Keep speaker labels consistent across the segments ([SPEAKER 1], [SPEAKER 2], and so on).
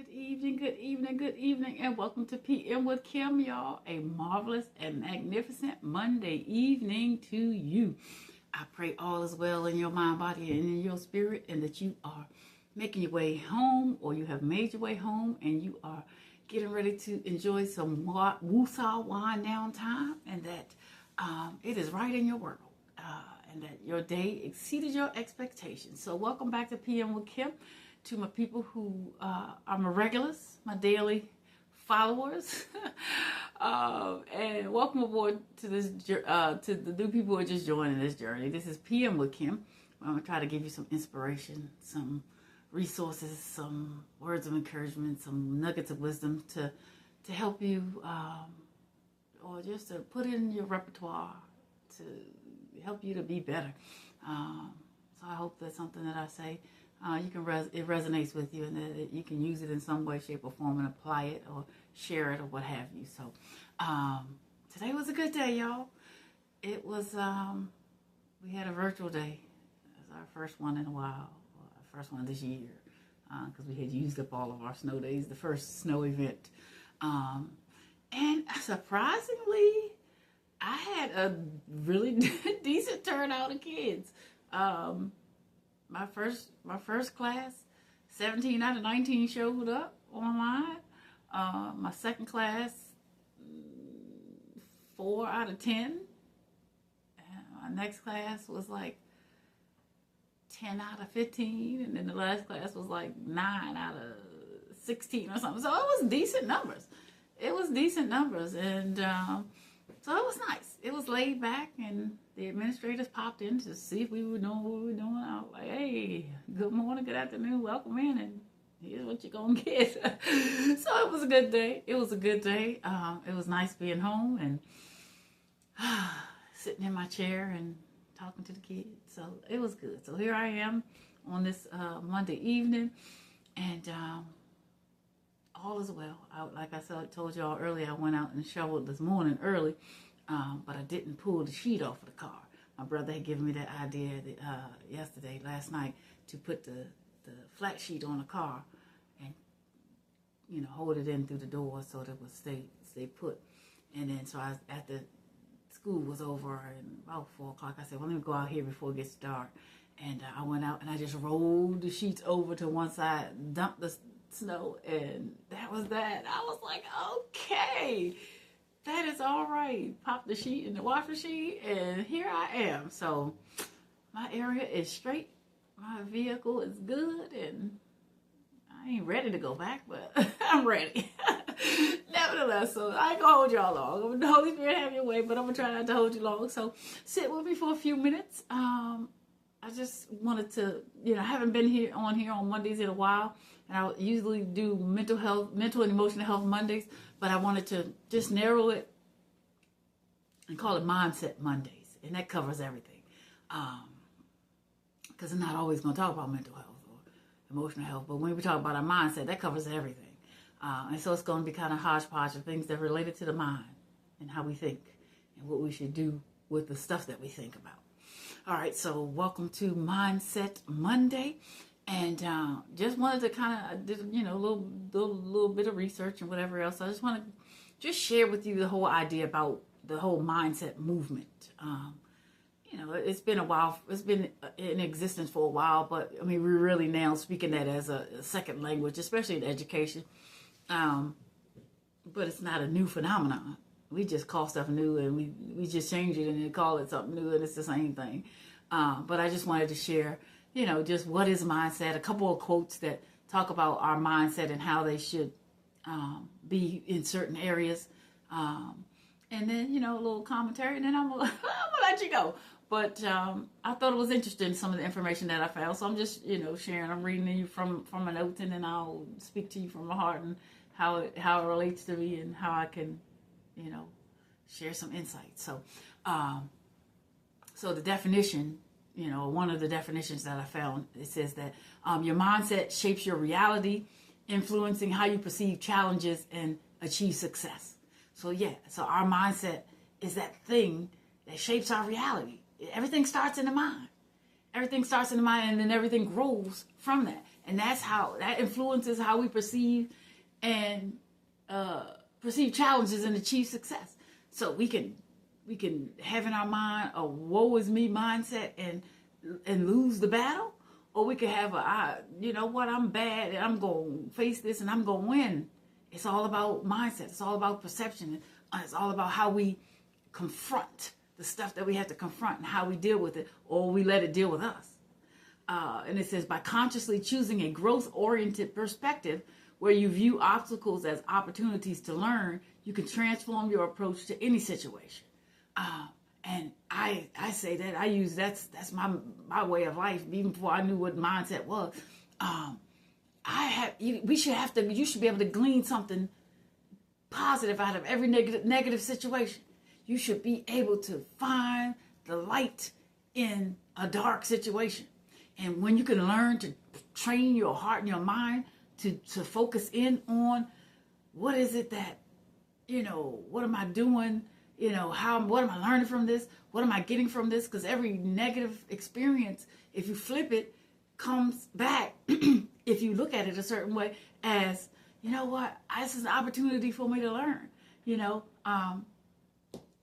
[SPEAKER 1] good evening, good evening, and welcome to PM with Kim, y'all. A marvelous and magnificent Monday evening to you. I pray all is well in your mind, body, and in your spirit, and that you are making your way home, or you have made your way home, and you are getting ready to enjoy some woosah wind down time, and that it is right in your world. And that your day exceeded your expectations. So welcome back to PM with Kim. To my people who are my regulars, my daily followers, and welcome aboard to this to the new people who are just joining this journey. This is PM with Kim. I'm gonna try to give you some inspiration, some resources, some words of encouragement, some nuggets of wisdom to help you, or just to put in your repertoire to help you to be better. So I hope that's something that I say. It resonates with you, and that you can use it in some way, shape, or form, and apply it, or share it, or what have you. So, today was a good day, y'all. It was. We had a virtual day. It was our first one in a while, our first one this year, because we had used up all of our snow days, the first snow event, and surprisingly, I had a really decent turnout of kids. My first class, 17 out of 19 showed up online. My second class, 4 out of 10. My next class was like 10 out of 15, and then the last class was like 9 out of 16 or something. So it was decent numbers. And so it was nice. It was laid back, and the administrators popped in to see if we were doing what we were doing. I was like, hey, good morning, good afternoon, welcome in, and here's what you're going to get. So it was a good day. It was nice being home and sitting in my chair and talking to the kids. So it was good. So here I am on this Monday evening, and all is well. Like I told y'all earlier, I went out and shoveled this morning early, but I didn't pull the sheet off of the car. My brother had given me that idea last night, to put the flat sheet on the car and, hold it in through the door so that it would stay put. And then so after school was over and about 4 o'clock, I said, well, let me go out here before it gets dark. And I went out and I just rolled the sheets over to one side, dumped the snow, and that was that. I was like, okay, that is all right. Pop the sheet in the wash machine, and here I am. So my area is straight, my vehicle is good, and I ain't ready to go back, but I'm ready. Nevertheless, so I ain't gonna hold y'all long. The Holy Spirit have your way, but I'm gonna try not to hold you long. So sit with me for a few minutes. I just wanted to, I haven't been here on Mondays in a while, and I usually do mental and emotional health Mondays, but I wanted to just narrow it and call it Mindset Mondays, and that covers everything. Because I'm not always going to talk about mental health or emotional health, but when we talk about our mindset, that covers everything. And so it's going to be kind of hodgepodge of things that are related to the mind and how we think and what we should do with the stuff that we think about. All right, so welcome to Mindset Monday, and just wanted to kind of did a little bit of research and whatever else. I just want to just share with you the whole idea about the whole mindset movement. It's been a while. It's been in existence for a while, but I mean, we're really now speaking that as a second language, especially in education. But it's not a new phenomenon. We just call stuff new, and we just change it and then call it something new, and it's the same thing. But I just wanted to share, just what is mindset, a couple of quotes that talk about our mindset and how they should be in certain areas. And then, a little commentary, and then I'm gonna let you go. But I thought it was interesting, some of the information that I found. So I'm just, sharing. I'm reading to you from my notes, and then I'll speak to you from my heart and how it relates to me and how I can, share some insights. So, so the definition, one of the definitions that I found, it says that your mindset shapes your reality, influencing how you perceive challenges and achieve success. So our mindset is that thing that shapes our reality. Everything starts in the mind. And then everything grows from that. And that's how that influences how we perceive and perceive challenges and achieve success. So we can have in our mind a woe is me mindset and lose the battle, or we could have you know what, I'm bad and I'm going to face this and I'm going to win. It's all about mindset. It's all about perception. It's all about how we confront the stuff that we have to confront and how we deal with it, or we let it deal with us. And it says, by consciously choosing a growth-oriented perspective where you view obstacles as opportunities to learn, you can transform your approach to any situation. And I say that I use that's my way of life. Even before I knew what mindset was, you should be able to glean something positive out of every negative situation. You should be able to find the light in a dark situation. And when you can learn to train your heart and your mind to focus in on what is it that, what am I doing? What am I learning from this? What am I getting from this? Because every negative experience, if you flip it, comes back, if you look at it a certain way, as, you know what, this is an opportunity for me to learn.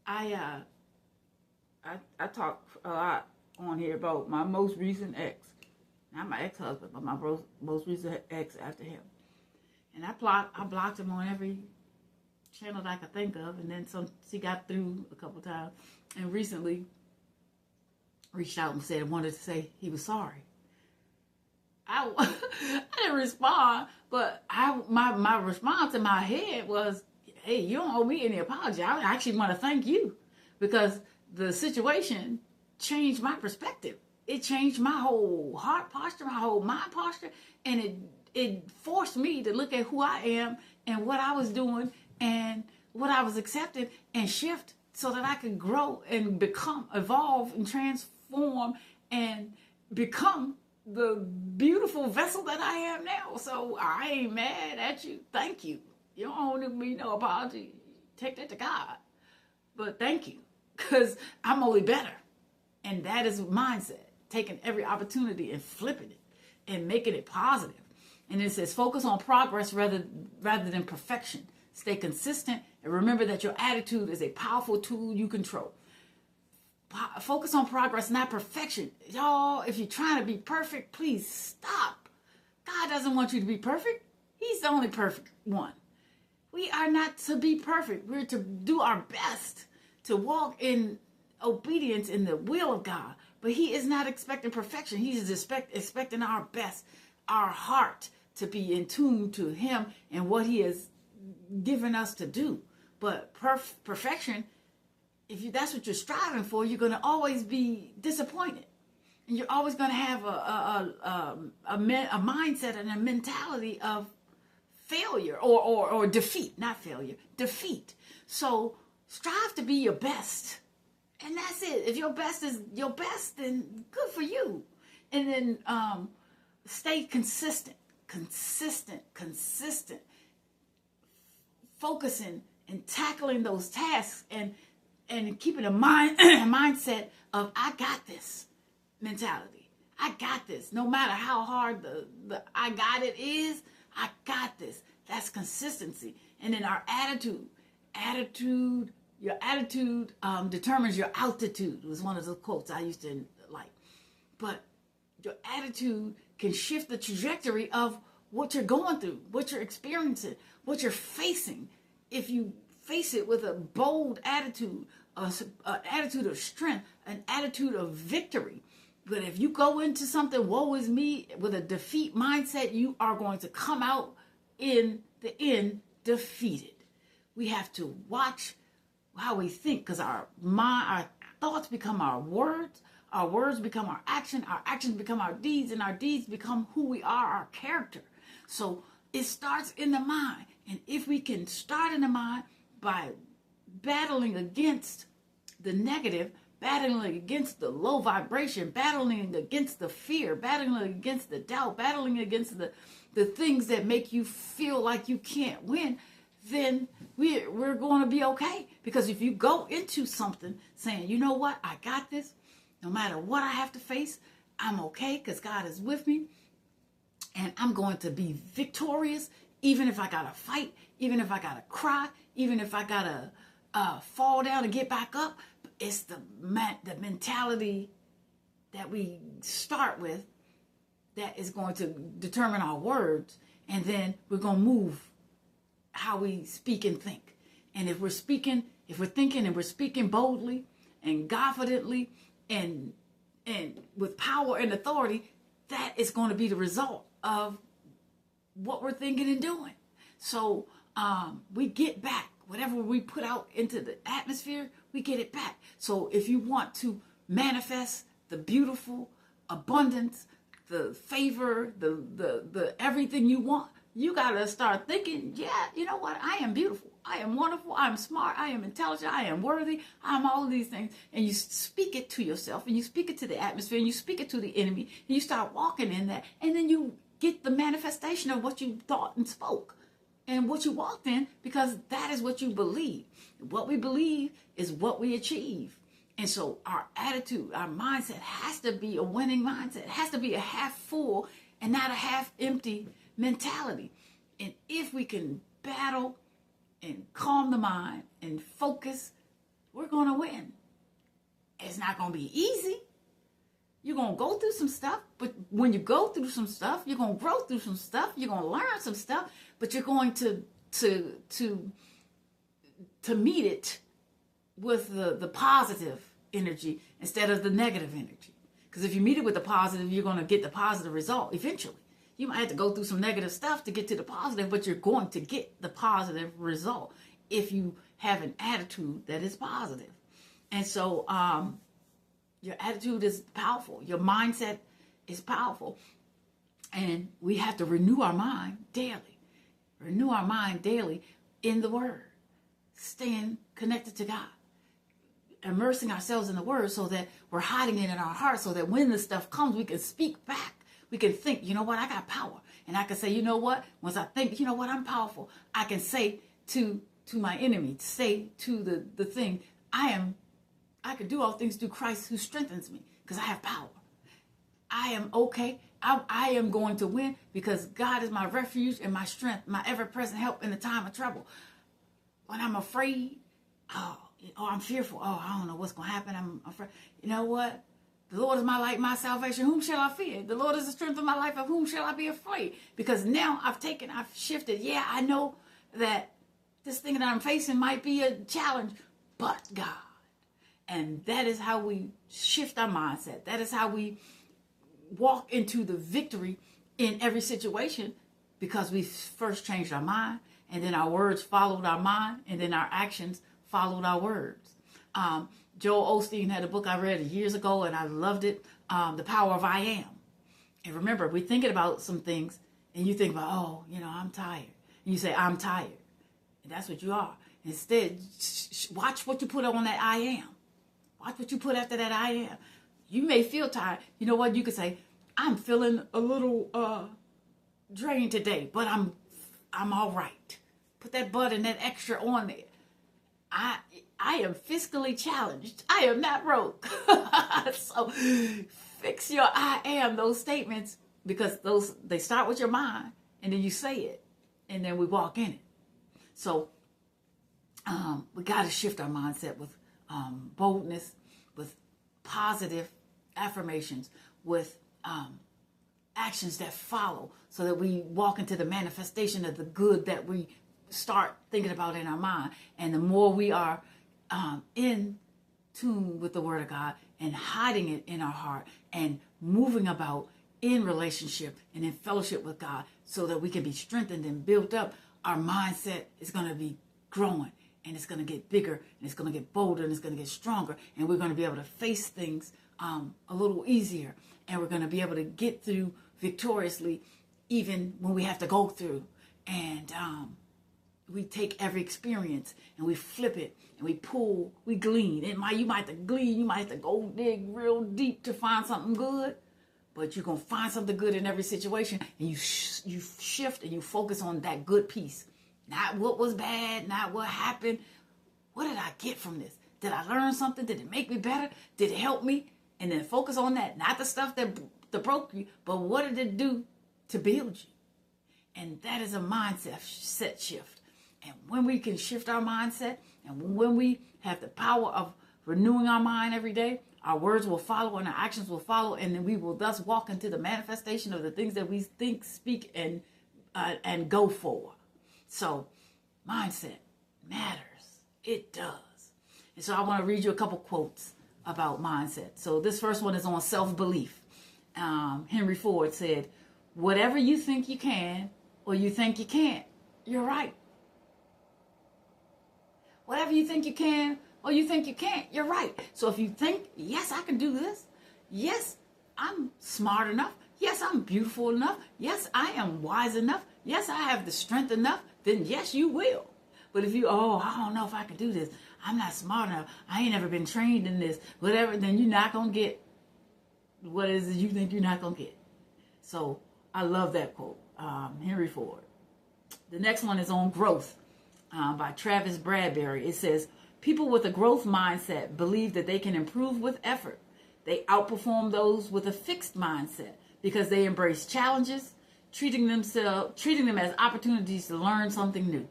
[SPEAKER 1] I talk a lot on here about my most recent ex. Not my ex-husband, but my most recent ex after him. And I blocked him on every channel that I could think of, and then she got through a couple times, and recently reached out and wanted to say he was sorry. I didn't respond, but my response in my head was, hey, you don't owe me any apology. I actually want to thank you, because the situation changed my perspective. It changed my whole heart posture, my whole mind posture, and it forced me to look at who I am and what I was doing and what I was accepting and shift so that I could grow and evolve and transform and become the beautiful vessel that I am now. So I ain't mad at you. Thank you. You don't owe me no apology. Take that to God. But thank you, because I'm only better. And that is mindset. Taking every opportunity and flipping it and making it positive. And it says, focus on progress rather than perfection. Stay consistent and remember that your attitude is a powerful tool you control. Focus on progress, not perfection. Y'all, if you're trying to be perfect, please stop. God doesn't want you to be perfect. He's the only perfect one. We are not to be perfect. We're to do our best to walk in obedience in the will of God. But he is not expecting perfection. He is expecting our best, our heart to be in tune to him and what he has given us to do. But perfection, if that's what you're striving for, you're going to always be disappointed. And you're always going to have a mindset and a mentality of failure or defeat, not failure, defeat. So strive to be your best. And that's it. If your best is your best, then good for you. And then stay consistent. Focusing and tackling those tasks and keeping a mindset of I got this mentality. I got this. No matter how hard the I got it is, I got this. That's consistency. And then our attitude. Your attitude determines your altitude. It was one of the quotes I used to like. But your attitude can shift the trajectory of what you're going through, what you're experiencing, what you're facing. If you face it with a bold attitude, an attitude of strength, an attitude of victory. But if you go into something, woe is me, with a defeat mindset, you are going to come out in the end defeated. We have to watch how we think, because our thoughts become our words become our actions become our deeds, and our deeds become who we are, our character. So it starts in the mind. And if we can start in the mind by battling against the negative, battling against the low vibration, battling against the fear, battling against the doubt, battling against the things that make you feel like you can't win, then we're going to be okay. Because if you go into something saying, you know what, I got this, no matter what I have to face, I'm okay because God is with me. and I'm going to be victorious, even if I gotta fight, even if I gotta cry, even if I gotta fall down and get back up. It's the mentality that we start with that is going to determine our words, and then we're going to move how we speak and think. And if we're thinking and we're speaking boldly and confidently and with power and authority, that is going to be the result of what we're thinking and doing. So we get back whatever we put out into the atmosphere, we get it back. So if you want to manifest the beautiful abundance, the favor, the everything you want, you got to start thinking, yeah, you know what? I am beautiful. I am wonderful. I am smart. I am intelligent. I am worthy. I am all of these things. And you speak it to yourself, and you speak it to the atmosphere, and you speak it to the enemy, and you start walking in that. And then you get the manifestation of what you thought and spoke and what you walked in, because that is what you believe. What we believe is what we achieve. And so our attitude, our mindset has to be a winning mindset. It has to be a half full and not a half empty mentality. And if we can battle and calm the mind and focus, we're going to win. It's not going to be easy. You're going to go through some stuff, but when you go through some stuff, you're going to grow through some stuff. You're going to learn some stuff, but you're going to meet it with the positive energy instead of the negative energy. Because if you meet it with the positive, you're going to get the positive result eventually. You might have to go through some negative stuff to get to the positive, but you're going to get the positive result if you have an attitude that is positive. And so your attitude is powerful. Your mindset is powerful. And we have to renew our mind daily. Renew our mind daily in the Word. Staying connected to God. Immersing ourselves in the Word so that we're hiding it in our hearts, so that when the stuff comes, we can speak back. We can think, you know what, I got power. And I can say, you know what, once I think, you know what, I'm powerful. I can say to my enemy, say to the thing, I can do all things through Christ who strengthens me, because I have power. I am okay. I am going to win, because God is my refuge and my strength, my ever-present help in the time of trouble. When I'm afraid, I'm fearful. I don't know what's going to happen. I'm afraid. You know what? The Lord is my light, my salvation. Whom shall I fear? The Lord is the strength of my life. Of whom shall I be afraid? Because now I've shifted. Yeah, I know that this thing that I'm facing might be a challenge, but God. And that is how we shift our mindset. That is how we walk into the victory in every situation, because we first changed our mind, and then our words followed our mind, and then our actions followed our words. Joel Osteen had a book I read years ago, and I loved it, The Power of I Am. And remember, we're thinking about some things, and you think about, I'm tired. And you say, I'm tired. And that's what you are. Instead, watch what you put on that I am. Watch what you put after that I am. You may feel tired. You know what? You could say, I'm feeling a little drained today, but I'm all right. Put that but and that extra on there. I am fiscally challenged. I am not broke. So fix your I am, those statements, because they start with your mind, and then you say it, and then we walk in it. So we got to shift our mindset with boldness, with positive affirmations, with actions that follow, so that we walk into the manifestation of the good that we start thinking about in our mind. And the more we are in tune with the Word of God and hiding it in our heart and moving about in relationship and in fellowship with God, so that we can be strengthened and built up, our mindset is going to be growing, and it's going to get bigger, and it's going to get bolder, and it's going to get stronger, and we're going to be able to face things a little easier, and we're going to be able to get through victoriously even when we have to go through. And we take every experience and we flip it, and we pull, we glean. You might have to glean, you might have to go dig real deep to find something good, but you're going to find something good in every situation, and you shift and you focus on that good piece. Not what was bad, not what happened. What did I get from this? Did I learn something? Did it make me better? Did it help me? And then focus on that, not the stuff that broke you, but what did it do to build you. And that is a mindset shift. And when we can shift our mindset, and when we have the power of renewing our mind every day, our words will follow and our actions will follow, and then we will thus walk into the manifestation of the things that we think, speak, and go for. So mindset matters. It does. And so I want to read you a couple quotes about mindset. So this first one is on self-belief. Henry Ford said, "Whatever you think you can or you think you can't, you're right." Whatever you think you can or you think you can't, you're right. So if you think, yes, I can do this. Yes, I'm smart enough. Yes, I'm beautiful enough. Yes, I am wise enough. Yes, I have the strength enough. Then yes, you will. But if you, I don't know if I can do this. I'm not smart enough. I ain't never been trained in this. Whatever, then you're not going to get what it is you think you're not going to get. So I love that quote, Henry Ford. The next one is on growth by Travis Bradberry. It says, "People with a growth mindset believe that they can improve with effort. They outperform those with a fixed mindset because they embrace challenges, treating them as opportunities to learn something new."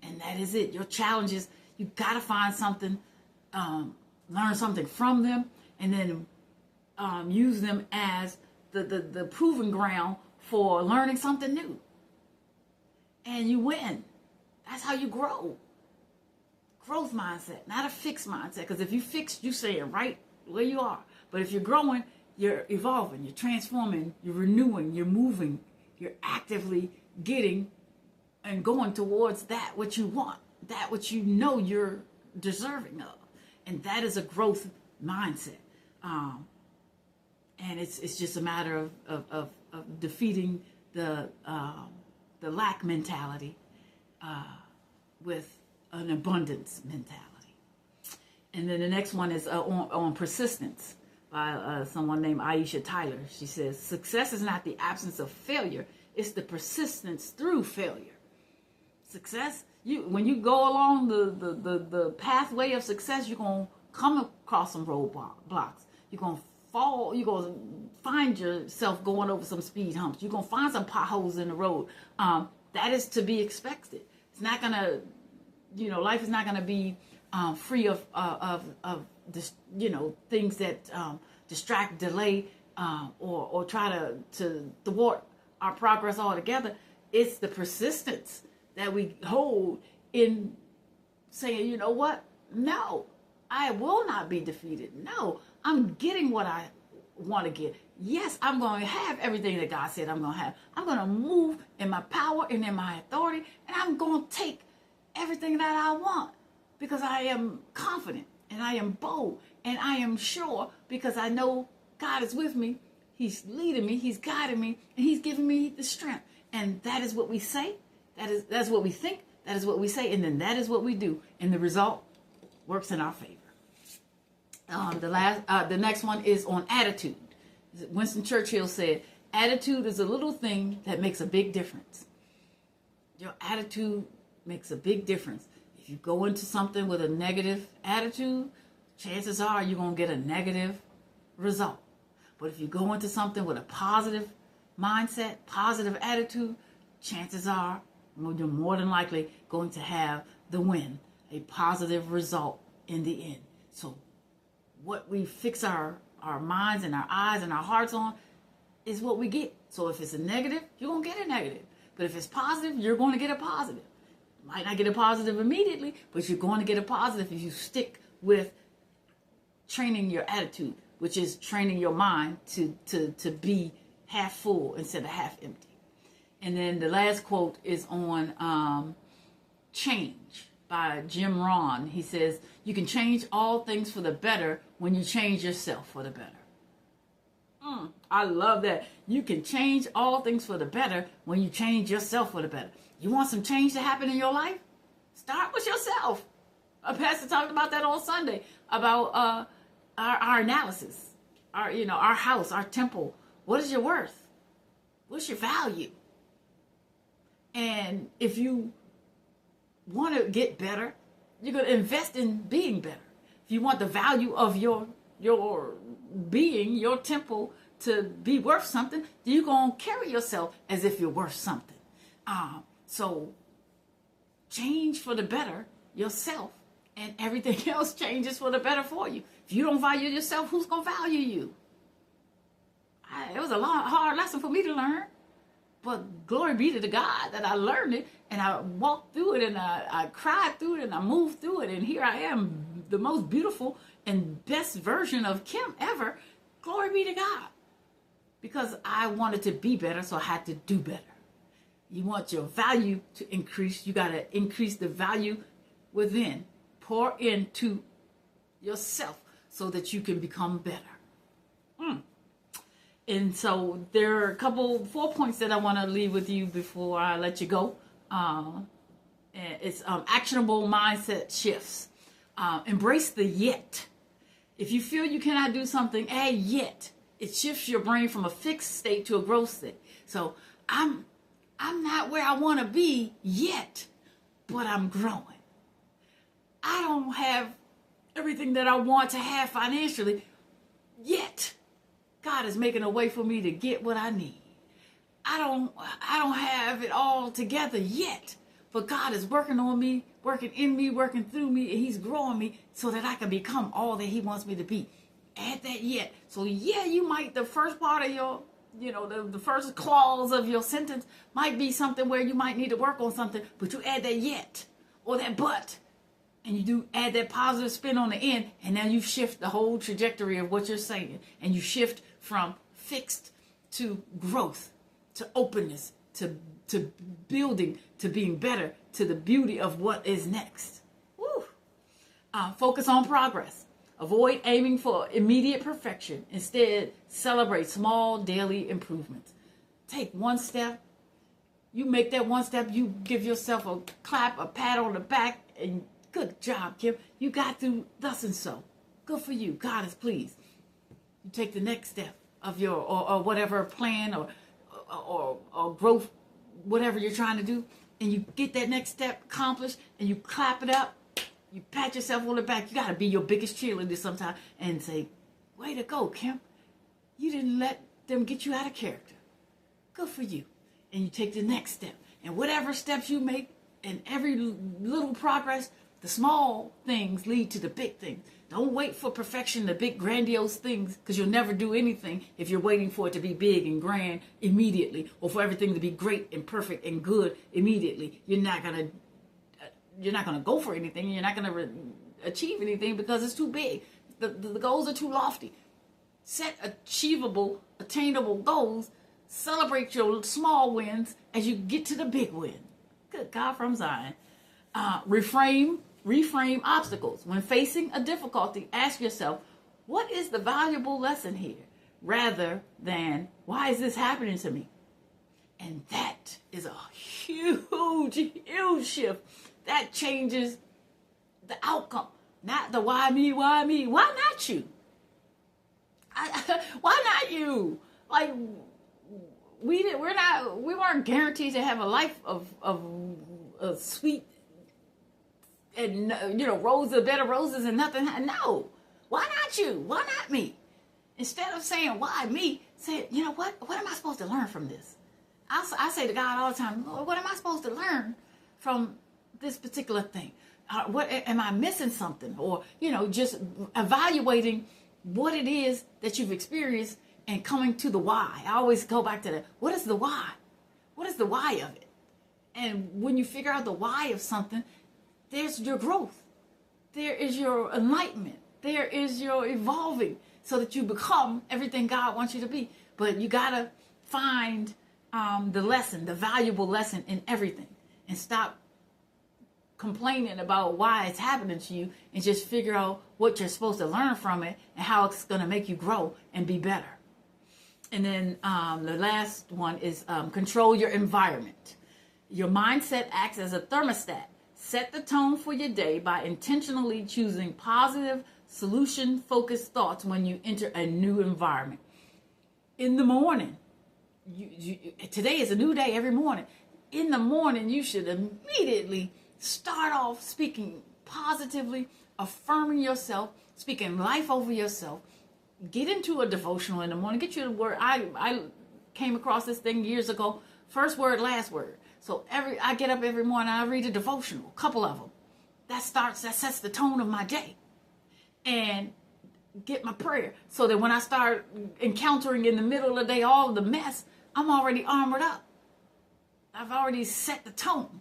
[SPEAKER 1] And that is it. Your challenges, you got to find something, learn something from them, and then use them as the proving ground for learning something new. And you win. That's how you grow. Growth mindset, not a fixed mindset. Because if you fixed, you staying right where you are. But if you're growing, you're evolving, you're transforming, you're renewing, you're moving, you're actively getting and going towards that what you want, that what you know you're deserving of. And that is a growth mindset. And it's just a matter of defeating the lack mentality with an abundance mentality. And then the next one is on persistence by someone named Aisha Tyler. She says, "Success is not the absence of failure, it's the persistence through failure." Success, when you go along the pathway of success, you're going to come across some roadblocks. You're going to fall, you're going to find yourself going over some speed humps. You're going to find some potholes in the road. That is to be expected. It's not going to, life is not going to be free of things that distract, delay, or try to thwart our progress altogether. It's the persistence that we hold in saying, you know what? No, I will not be defeated. No, I'm getting what I want to get. Yes, I'm going to have everything that God said I'm going to have. I'm going to move in my power and in my authority, and I'm going to take everything that I want because I am confident and I am bold and I am sure because I know God is with me. He's leading me. He's guiding me, and He's giving me the strength. And that is what we say. That's what we think. That is what we say. And then that is what we do. And the result works in our favor. The next one is on attitude. Winston Churchill said, "Attitude is a little thing that makes a big difference." Your attitude makes a big difference. If you go into something with a negative attitude, chances are you're going to get a negative result. But if you go into something with a positive mindset, positive attitude, chances are you're more than likely going to have the win, a positive result in the end. So what we fix our minds and our eyes and our hearts on is what we get. So if it's a negative, you're going to get a negative. But if it's positive, you're going to get a positive. You might not get a positive immediately, but you're going to get a positive if you stick with training your attitude, which is training your mind to be half full instead of half empty. And then the last quote is on change by Jim Rohn. He says, "You can change all things for the better when you change yourself for the better." I love that. You can change all things for the better when you change yourself for the better. You want some change to happen in your life? Start with yourself. A pastor talked about that on Sunday, about our analysis, our house, our temple. What is your worth? What's your value? And if you want to get better, you're going to invest in being better. If you want the value of your being, your temple, to be worth something, you're going to carry yourself as if you're worth something. So change for the better yourself, and everything else changes for the better for you. If you don't value yourself, who's going to value you? It was a hard lesson for me to learn. But glory be to the God that I learned it, and I walked through it, and I cried through it, and I moved through it, and here I am, the most beautiful and best version of Kim ever. Glory be to God. Because I wanted to be better, so I had to do better. You want your value to increase, you got to increase the value within. Pour into yourself so that you can become better. And so there are 4 points that I want to leave with you before I let you go. It's actionable mindset shifts. Embrace the yet. If you feel you cannot do something, add yet. It shifts your brain from a fixed state to a growth state. So I'm not where I want to be yet, but I'm growing. I don't have everything that I want to have financially yet. God is making a way for me to get what I need. I don't have it all together yet, but God is working on me, working in me, working through me, and he's growing me so that I can become all that he wants me to be. Add that yet. So yeah, you might, the first part of your, the first clause of your sentence might be something where you might need to work on something, but you add that yet or that but, and you do add that positive spin on the end, and now you shift the whole trajectory of what you're saying, and you shift from fixed to growth, to openness, to building, to being better, to the beauty of what is next. Woo. Focus on progress. Avoid aiming for immediate perfection. Instead, celebrate small daily improvements. Take one step. You make that one step. You give yourself a clap, a pat on the back, and good job, Kim. You got through thus and so. Good for you. God is pleased. You take the next step of your or whatever plan or growth, whatever you're trying to do, and you get that next step accomplished, and you clap it up. You pat yourself on the back. You got to be your biggest cheerleader sometimes and say, way to go, Kim. You didn't let them get you out of character. Good for you. And you take the next step. And whatever steps you make, and every little progress, the small things lead to the big things. Don't wait for perfection, the big grandiose things, because you'll never do anything if you're waiting for it to be big and grand immediately, or for everything to be great and perfect and good immediately. You're not gonna go for anything. You're not gonna achieve anything because it's too big. The goals are too lofty. Set achievable, attainable goals. Celebrate your small wins as you get to the big win. Good God from Zion. Reframe obstacles. When facing a difficulty, ask yourself, what is the valuable lesson here? Rather than, why is this happening to me? And that is a huge, huge shift. That changes the outcome. Not the why me? Why not you? Why not you? Like, we weren't guaranteed to have a life of sweet and bed of roses and nothing. No, why not you? Why not me? Instead of saying why me, say, you know what am I supposed to learn from this? I say to God all the time, Lord, what am I supposed to learn from this particular thing? What am I missing something? Or just evaluating what it is that you've experienced and coming to the why. I always go back to that. What is the why? What is the why of it? And when you figure out the why of something, there's your growth. There is your enlightenment. There is your evolving so that you become everything God wants you to be. But you got to find the lesson, the valuable lesson in everything, and stop complaining about why it's happening to you, and just figure out what you're supposed to learn from it and how it's going to make you grow and be better. And then the last one is control your environment. Your mindset acts as a thermostat. Set the tone for your day by intentionally choosing positive, solution-focused thoughts when you enter a new environment. In the morning, today is a new day every morning. In the morning, you should immediately start off speaking positively, affirming yourself, speaking life over yourself, get into a devotional in the morning. Get you the word. I came across this thing years ago. First word, last word. So I get up every morning. I read a devotional, a couple of them. That sets the tone of my day, and get my prayer so that when I start encountering in the middle of the day all of the mess, I'm already armored up. I've already set the tone.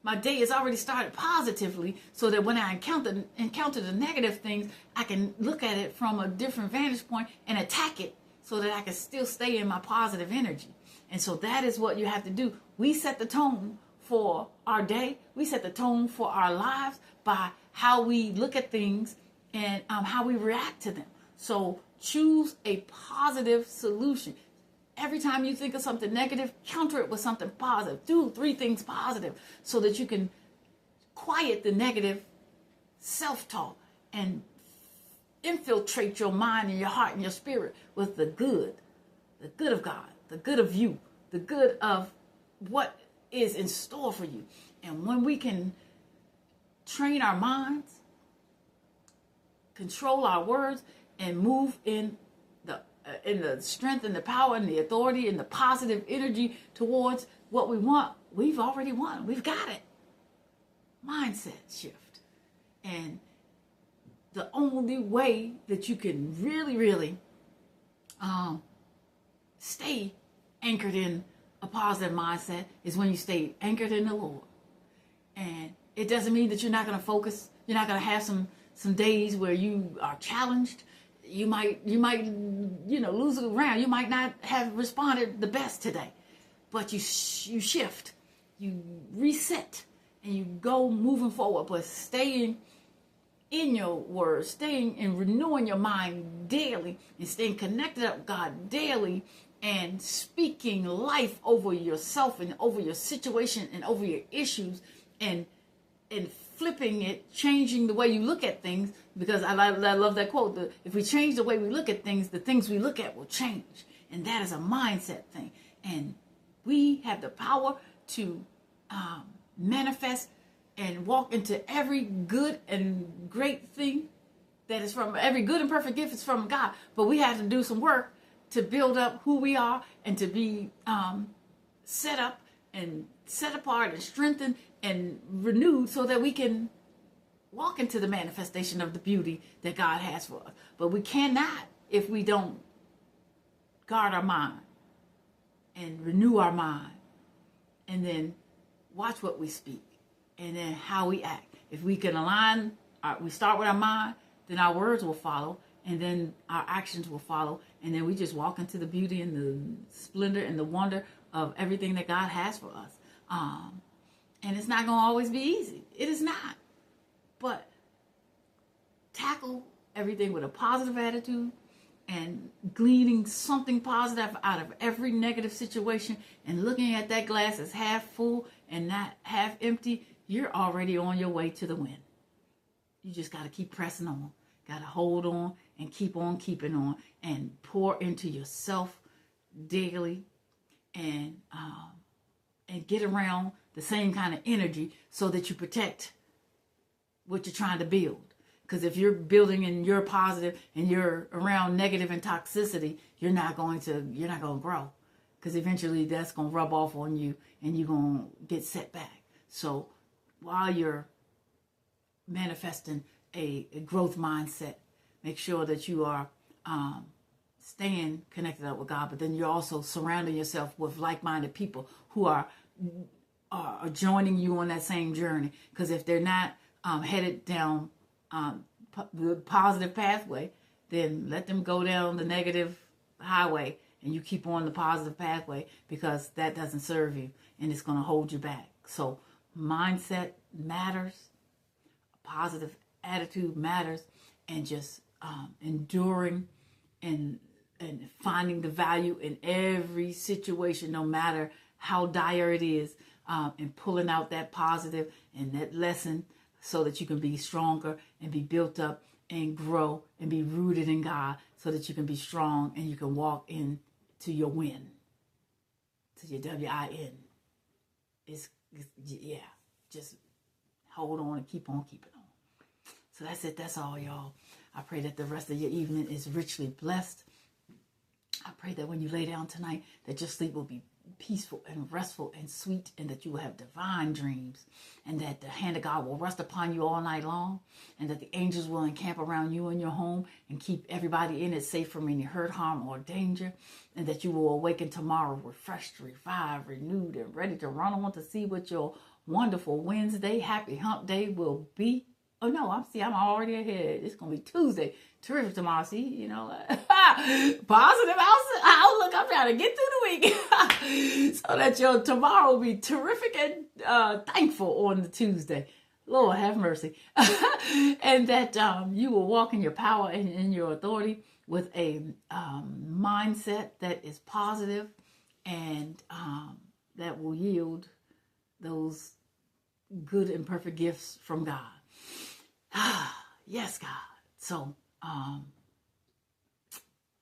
[SPEAKER 1] My day has already started positively, so that when I encounter the negative things, I can look at it from a different vantage point and attack it so that I can still stay in my positive energy. And so that is what you have to do. We set the tone for our day. We set the tone for our lives by how we look at things and how we react to them. So choose a positive solution. Every time you think of something negative, counter it with something positive. Do 3 things positive so that you can quiet the negative self-talk and infiltrate your mind and your heart and your spirit with the good of God, the good of you, the good of what is in store for you. And when we can train our minds, control our words, and move in the strength and the power and the authority and the positive energy towards what we want, we've already won. We've got it. Mindset shift. And the only way that you can really, really stay anchored in a positive mindset is when you stay anchored in the Lord. And it doesn't mean that you're not going to focus. You're not going to have some days where you are challenged. You might lose the ground. You might not have responded the best today, but you shift, you reset, and you go moving forward. But staying in your word, staying and renewing your mind daily, and staying connected up with God daily, and speaking life over yourself and over your situation and over your issues, and flipping it, changing the way you look at things, because I love that quote. If we change the way we look at things, the things we look at will change. And that is a mindset thing. And we have the power to manifest and walk into every good and great thing that is from, every good and perfect gift is from God. But we have to do some work to build up who we are and to be set up and set apart and strengthened and renewed so that we can walk into the manifestation of the beauty that God has for us. But we cannot if we don't guard our mind and renew our mind and then watch what we speak and then how we act. If we can align, we start with our mind, then our words will follow, and then our actions will follow, and then we just walk into the beauty and the splendor and the wonder of everything that God has for us. And it's not going to always be easy. It is not. But tackle everything with a positive attitude and gleaning something positive out of every negative situation and looking at that glass as half full and not half empty. You're already on your way to the win. You just got to keep pressing on. Got to hold on and keep on keeping on and pour into yourself daily and get around the same kind of energy so that you protect what you're trying to build. Because if you're building and you're positive and you're around negative and toxicity, you're not going to grow. Because eventually that's going to rub off on you and you're going to get set back. So while you're manifesting a growth mindset, make sure that you are staying connected up with God, but then you're also surrounding yourself with like-minded people who are joining you on that same journey. Because if they're not headed down the positive pathway, then let them go down the negative highway and you keep on the positive pathway, because that doesn't serve you and it's going to hold you back. So mindset matters, positive attitude matters, and just enduring and finding the value in every situation, no matter how dire it is, and pulling out that positive and that lesson so that you can be stronger and be built up and grow and be rooted in God, so that you can be strong and you can walk into your win, to your WIN. It's just hold on and keep on keeping on. So that's it. That's all, y'all. I pray that the rest of your evening is richly blessed. I pray that when you lay down tonight, that your sleep will be peaceful and restful and sweet, and that you will have divine dreams, and that the hand of God will rest upon you all night long, and that the angels will encamp around you and your home and keep everybody in it safe from any hurt, harm, or danger, and that you will awaken tomorrow refreshed, revived, renewed, and ready to run on to see what your wonderful Wednesday, happy hump day will be. Oh no, I'm already ahead. It's gonna be Tuesday. Terrific tomorrow. See, positive outlook. I'm trying to get through the week so that your tomorrow will be terrific and thankful on the Tuesday. Lord have mercy. And that you will walk in your power and in your authority with a mindset that is positive and that will yield those good and perfect gifts from God. Yes, God. So, I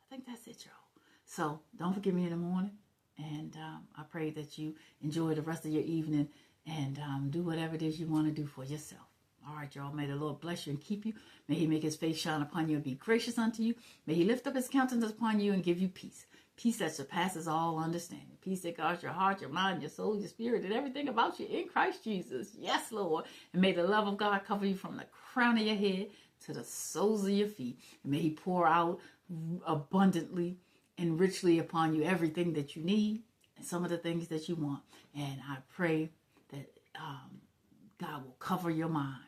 [SPEAKER 1] think that's it, y'all. So, don't forget me in the morning. And I pray that you enjoy the rest of your evening and do whatever it is you want to do for yourself. All right, y'all. May the Lord bless you and keep you. May he make his face shine upon you and be gracious unto you. May he lift up his countenance upon you and give you peace. Peace that surpasses all understanding. Peace that guards your heart, your mind, your soul, your spirit, and everything about you in Christ Jesus. Yes, Lord. And may the love of God cover you from the crown of your head to the soles of your feet. And may he pour out abundantly and richly upon you everything that you need and some of the things that you want. And I pray that God will cover your mind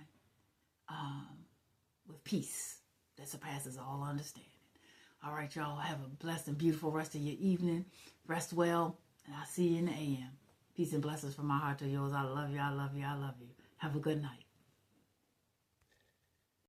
[SPEAKER 1] with peace that surpasses all understanding. All right, y'all. Have a blessed and beautiful rest of your evening. Rest well, and I'll see you in the AM. Peace and blessings from my heart to yours. I love you. I love you. I love you. Have a good night.